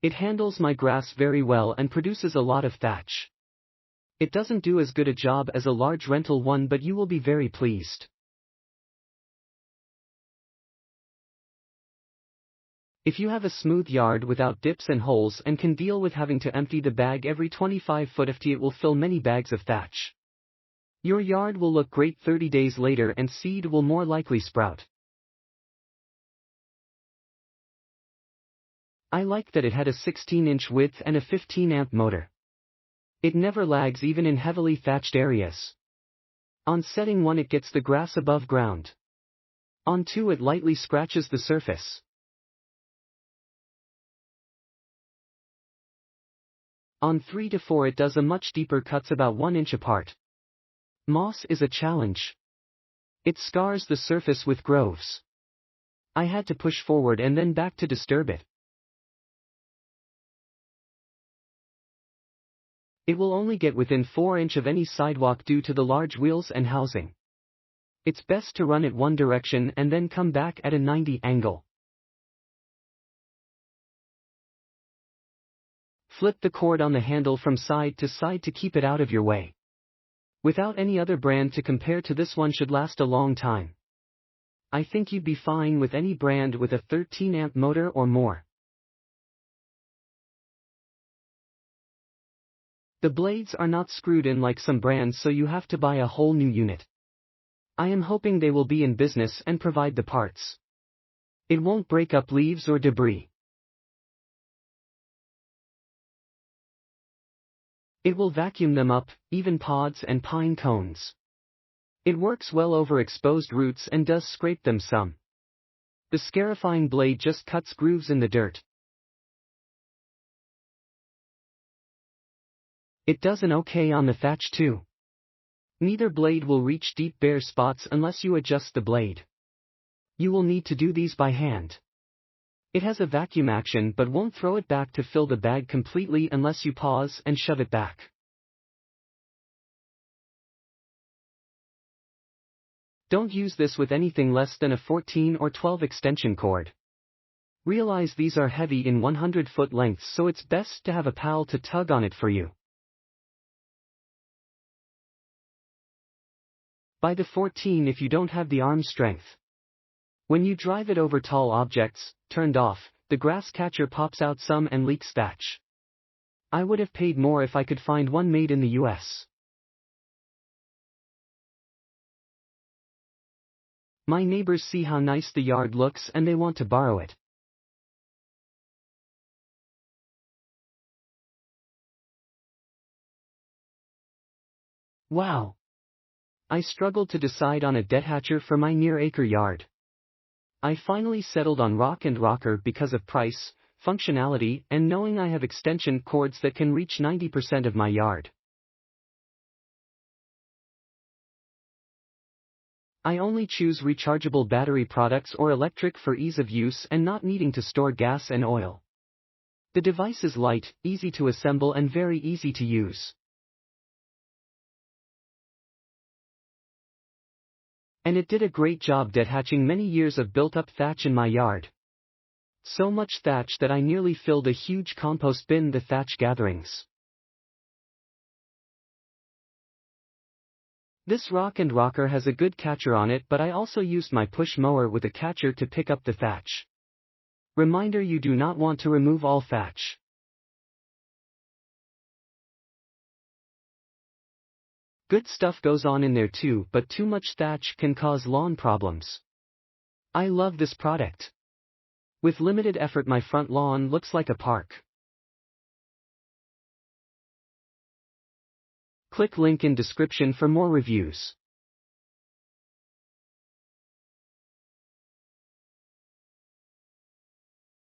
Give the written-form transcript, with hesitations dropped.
It handles my grass very well and produces a lot of thatch. It doesn't do as good a job as a large rental one, but you will be very pleased. If you have a smooth yard without dips and holes and can deal with having to empty the bag every 25 foot, it will fill many bags of thatch. Your yard will look great 30 days later and seed will more likely sprout. I like that it had a 16-inch width and a 15-amp motor. It never lags even in heavily thatched areas. On setting 1 it gets the grass above ground. On 2 it lightly scratches the surface. On 3 to 4 it does a much deeper cuts about 1 inch apart. Moss is a challenge. It scars the surface with grooves. I had to push forward and then back to disturb it. It will only get within 4 inch of any sidewalk due to the large wheels and housing. It's best to run it one direction and then come back at a 90 angle. Flip the cord on the handle from side to side to keep it out of your way. Without any other brand to compare to, this one should last a long time. I think you'd be fine with any brand with a 13-amp motor or more. The blades are not screwed in like some brands, so you have to buy a whole new unit. I am hoping they will be in business and provide the parts. It won't break up leaves or debris. It will vacuum them up, even pods and pine cones. It works well over exposed roots and does scrape them some. The scarifying blade just cuts grooves in the dirt. It does an okay on the thatch too. Neither blade will reach deep bare spots unless you adjust the blade. You will need to do these by hand. It has a vacuum action but won't throw it back to fill the bag completely unless you pause and shove it back. Don't use this with anything less than a 14 or 12 extension cord. Realize these are heavy in 100-foot lengths, so it's best to have a pal to tug on it for you. Buy the 14 if you don't have the arm strength. When you drive it over tall objects, turned off, the grass catcher pops out some and leaks thatch. I would have paid more if I could find one made in the US. My neighbors see how nice the yard looks and they want to borrow it. Wow! I struggled to decide on a Dethatcher for my near-acre yard. I finally settled on Rock&Rocker because of price, functionality, and knowing I have extension cords that can reach 90% of my yard. I only choose rechargeable battery products or electric for ease of use and not needing to store gas and oil. The device is light, easy to assemble and very easy to use. And it did a great job dethatching many years of built-up thatch in my yard. So much thatch that I nearly filled a huge compost bin. The thatch gatherings. This Rock&Rocker has a good catcher on it, but I also used my push mower with a catcher to pick up the thatch. Reminder: you do not want to remove all thatch. Good stuff goes on in there too, but too much thatch can cause lawn problems. I love this product. With limited effort, my front lawn looks like a park. Click link in description for more reviews.